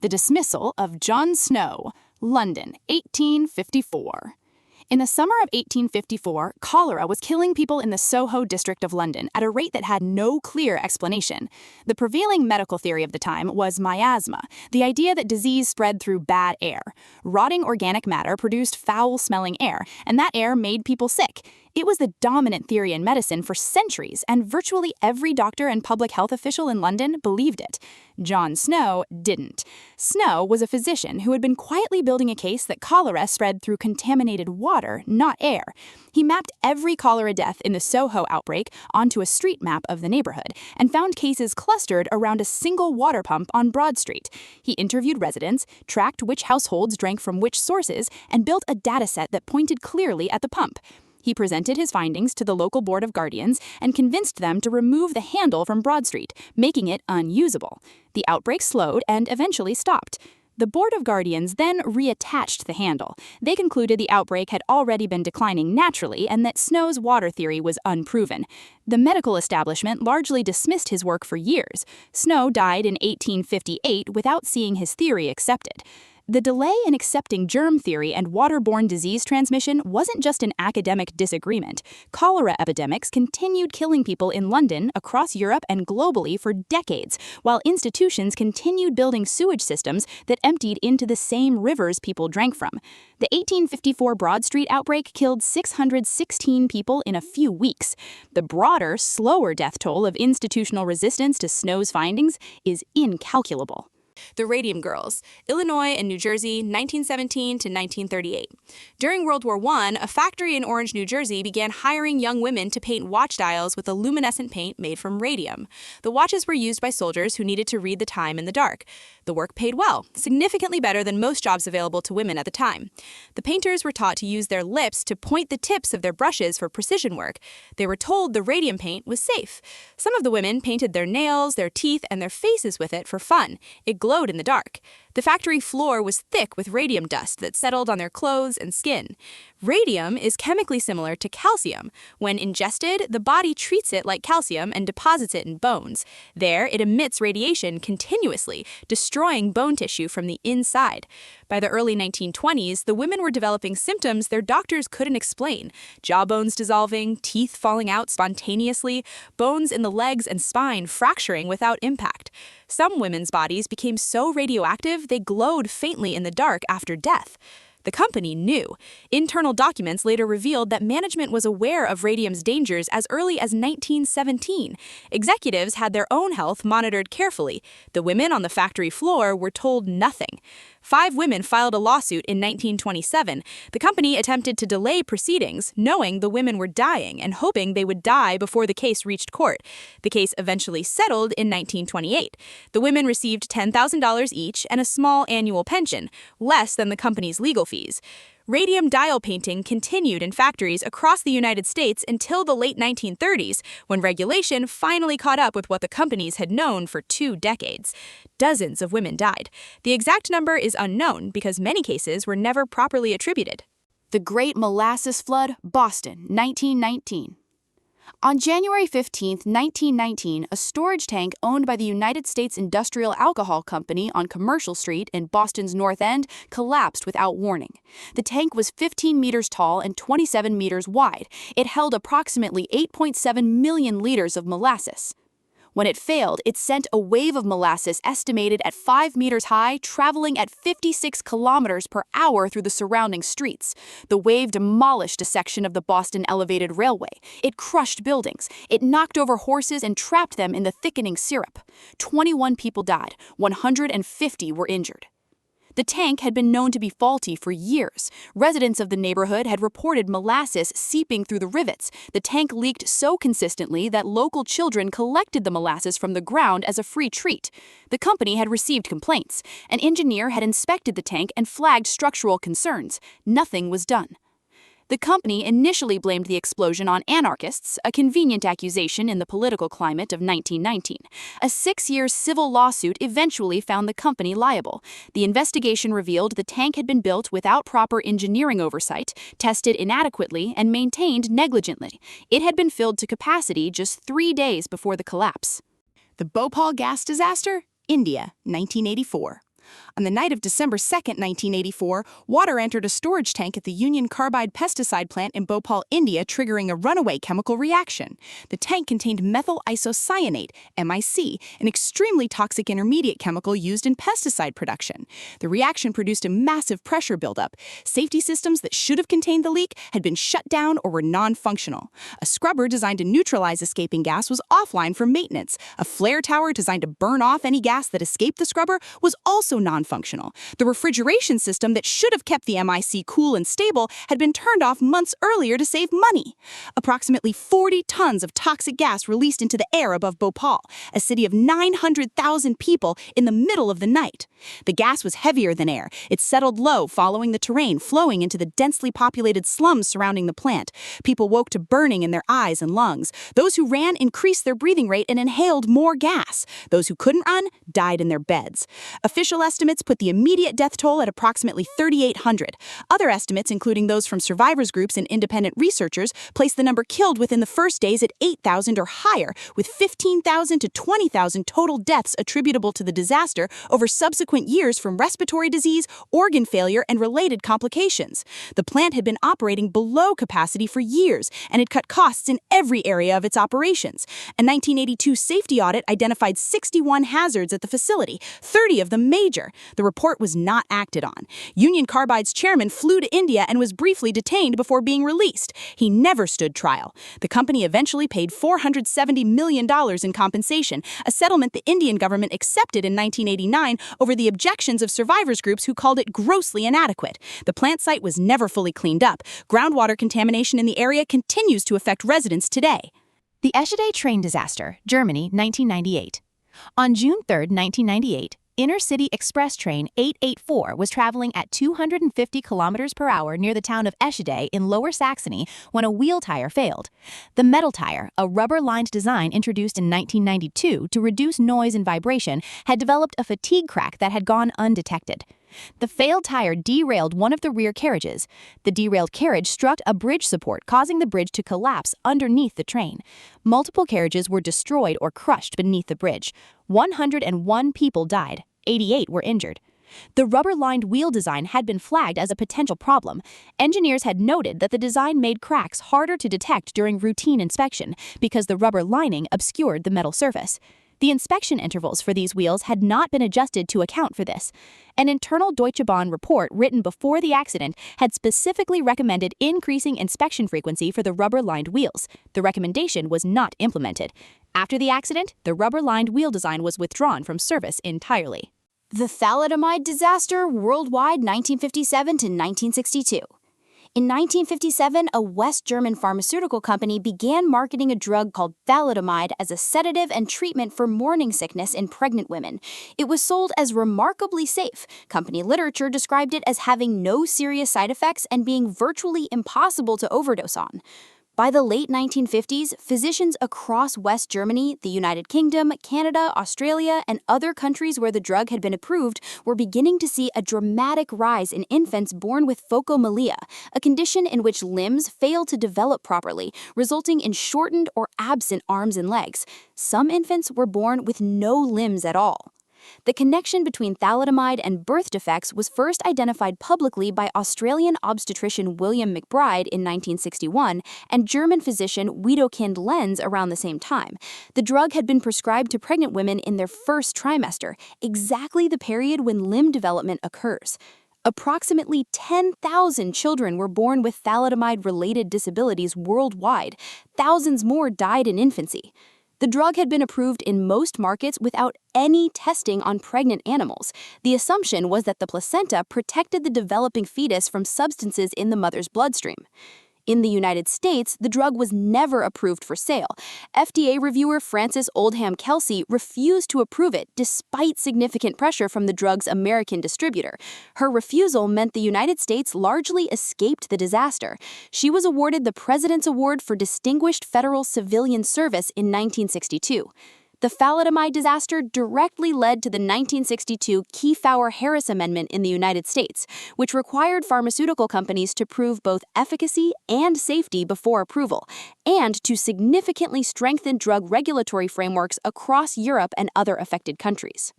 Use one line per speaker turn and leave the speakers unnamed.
The Dismissal of John Snow, London, 1854. In the summer of 1854, cholera was killing people in the Soho district of London at a rate that had no clear explanation. The prevailing medical theory of the time was miasma, the idea that disease spread through bad air. Rotting organic matter produced foul-smelling air, and that air made people sick. It was the dominant theory in medicine for centuries, and virtually every doctor and public health official in London believed it. John Snow didn't. Snow was a physician who had been quietly building a case that cholera spread through contaminated water, not air. He mapped every cholera death in the Soho outbreak onto a street map of the neighborhood and found cases clustered around a single water pump on Broad Street. He interviewed residents, tracked which households drank from which sources, and built a dataset that pointed clearly at the pump. He presented his findings to the local Board of Guardians and convinced them to remove the handle from Broad Street, making it unusable. The outbreak slowed and eventually stopped. The Board of Guardians then reattached the handle. They concluded the outbreak had already been declining naturally and that Snow's water theory was unproven. The medical establishment largely dismissed his work for years. Snow died in 1858 without seeing his theory accepted. The delay in accepting germ theory and waterborne disease transmission wasn't just an academic disagreement. Cholera epidemics continued killing people in London, across Europe, and globally for decades, while institutions continued building sewage systems that emptied into the same rivers people drank from. The 1854 Broad Street outbreak killed 616 people in a few weeks. The broader, slower death toll of institutional resistance to Snow's findings is incalculable.
The Radium Girls, Illinois and New Jersey, 1917 to 1938. During World War I, a factory in Orange, New Jersey began hiring young women to paint watch dials with a luminescent paint made from radium. The watches were used by soldiers who needed to read the time in the dark. The work paid well, significantly better than most jobs available to women at the time. The painters were taught to use their lips to point the tips of their brushes for precision work. They were told the radium paint was safe. Some of the women painted their nails, their teeth, and their faces with it for fun. It glowed in the dark. The factory floor was thick with radium dust that settled on their clothes and skin. Radium is chemically similar to calcium. When ingested, the body treats it like calcium and deposits it in bones. There, it emits radiation continuously, destroying bone tissue from the inside. By the early 1920s, the women were developing symptoms their doctors couldn't explain. Jawbones dissolving, teeth falling out spontaneously, bones in the legs and spine fracturing without impact. Some women's bodies became so radioactive they glowed faintly in the dark after death. The company knew. Internal documents later revealed that management was aware of radium's dangers as early as 1917. Executives had their own health monitored carefully. The women on the factory floor were told nothing. 5 women filed a lawsuit in 1927. The company attempted to delay proceedings, knowing the women were dying and hoping they would die before the case reached court. The case eventually settled in 1928. The women received $10,000 each and a small annual pension, less than the company's legal fees. Radium dial painting continued in factories across the United States until the late 1930s, when regulation finally caught up with what the companies had known for 2 decades. Dozens of women died. The exact number is unknown because many cases were never properly attributed.
The Great Molasses Flood, Boston, 1919. On January 15, 1919, a storage tank owned by the United States Industrial Alcohol Company on Commercial Street in Boston's North End collapsed without warning. The tank was 15 meters tall and 27 meters wide. It held approximately 8.7 million liters of molasses. When it failed, it sent a wave of molasses estimated at 5 meters high, traveling at 56 kilometers per hour through the surrounding streets. The wave demolished a section of the Boston Elevated Railway. It crushed buildings. It knocked over horses and trapped them in the thickening syrup. 21 people died. 150 were injured. The tank had been known to be faulty for years. Residents of the neighborhood had reported molasses seeping through the rivets. The tank leaked so consistently that local children collected the molasses from the ground as a free treat. The company had received complaints. An engineer had inspected the tank and flagged structural concerns. Nothing was done. The company initially blamed the explosion on anarchists, a convenient accusation in the political climate of 1919. A 6-year civil lawsuit eventually found the company liable. The investigation revealed the tank had been built without proper engineering oversight, tested inadequately, and maintained negligently. It had been filled to capacity just 3 days before the collapse. The Bhopal Gas Disaster, India, 1984. On the night of December 2, 1984, water entered a storage tank at the Union Carbide pesticide plant in Bhopal, India, triggering a runaway chemical reaction. The tank contained methyl isocyanate, MIC, an extremely toxic intermediate chemical used in pesticide production. The reaction produced a massive pressure buildup. Safety systems that should have contained the leak had been shut down or were non-functional. A scrubber designed to neutralize escaping gas was offline for maintenance. A flare tower designed to burn off any gas that escaped the scrubber was also non-functional. The refrigeration system that should have kept the MIC cool and stable had been turned off months earlier to save money. Approximately 40 tons of toxic gas released into the air above Bhopal, a city of 900,000 people, in the middle of the night. The gas was heavier than air. It settled low following the terrain, flowing into the densely populated slums surrounding the plant. People woke to burning in their eyes and lungs. Those who ran increased their breathing rate and inhaled more gas. Those who couldn't run died in their beds. Official estimates put the immediate death toll at approximately 3,800. Other estimates, including those from survivors groups and independent researchers, place the number killed within the first days at 8,000 or higher, with 15,000 to 20,000 total deaths attributable to the disaster over subsequent years from respiratory disease, organ failure, and related complications. The plant had been operating below capacity for years and had cut costs in every area of its operations. A 1982 safety audit identified 61 hazards at the facility, 30 of them major. The report was not acted on. Union Carbide's chairman flew to India and was briefly detained before being released. He never stood trial. The company eventually paid $470 million in compensation, a settlement the Indian government accepted in 1989 over the objections of survivors groups who called it grossly inadequate. The plant site was never fully cleaned up. Groundwater contamination in the area continues to affect residents today.
The Eschede train disaster, Germany, 1998. On June 3, 1998, Inner-City Express Train 884 was traveling at 250 kilometers per hour near the town of Eschede in Lower Saxony when a wheel tire failed. The metal tire, a rubber-lined design introduced in 1992 to reduce noise and vibration, had developed a fatigue crack that had gone undetected. The failed tire derailed one of the rear carriages. The derailed carriage struck a bridge support, causing the bridge to collapse underneath the train. Multiple carriages were destroyed or crushed beneath the bridge. 101 people died. 88 were injured. The rubber-lined wheel design had been flagged as a potential problem. Engineers had noted that the design made cracks harder to detect during routine inspection because the rubber lining obscured the metal surface. The inspection intervals for these wheels had not been adjusted to account for this. An internal Deutsche Bahn report written before the accident had specifically recommended increasing inspection frequency for the rubber-lined wheels. The recommendation was not implemented. After the accident, the rubber-lined wheel design was withdrawn from service entirely.
The Thalidomide disaster, worldwide 1957 to 1962. In 1957, a West German pharmaceutical company began marketing a drug called thalidomide as a sedative and treatment for morning sickness in pregnant women. It was sold as remarkably safe. Company literature described it as having no serious side effects and being virtually impossible to overdose on. By the late 1950s, physicians across West Germany, the United Kingdom, Canada, Australia, and other countries where the drug had been approved were beginning to see a dramatic rise in infants born with phocomelia, a condition in which limbs fail to develop properly, resulting in shortened or absent arms and legs. Some infants were born with no limbs at all. The connection between thalidomide and birth defects was first identified publicly by Australian obstetrician William McBride in 1961 and German physician Widukind Lenz around the same time. The drug had been prescribed to pregnant women in their first trimester, exactly the period when limb development occurs. Approximately 10,000 children were born with thalidomide-related disabilities worldwide. Thousands more died in infancy. The drug had been approved in most markets without any testing on pregnant animals. The assumption was that the placenta protected the developing fetus from substances in the mother's bloodstream. In the United States, the drug was never approved for sale. FDA reviewer Frances Oldham Kelsey refused to approve it despite significant pressure from the drug's American distributor. Her refusal meant the United States largely escaped the disaster. She was awarded the President's Award for Distinguished Federal Civilian Service in 1962. The thalidomide disaster directly led to the 1962 Kefauver-Harris Amendment in the United States, which required pharmaceutical companies to prove both efficacy and safety before approval, and to significantly strengthen drug regulatory frameworks across Europe and other affected countries.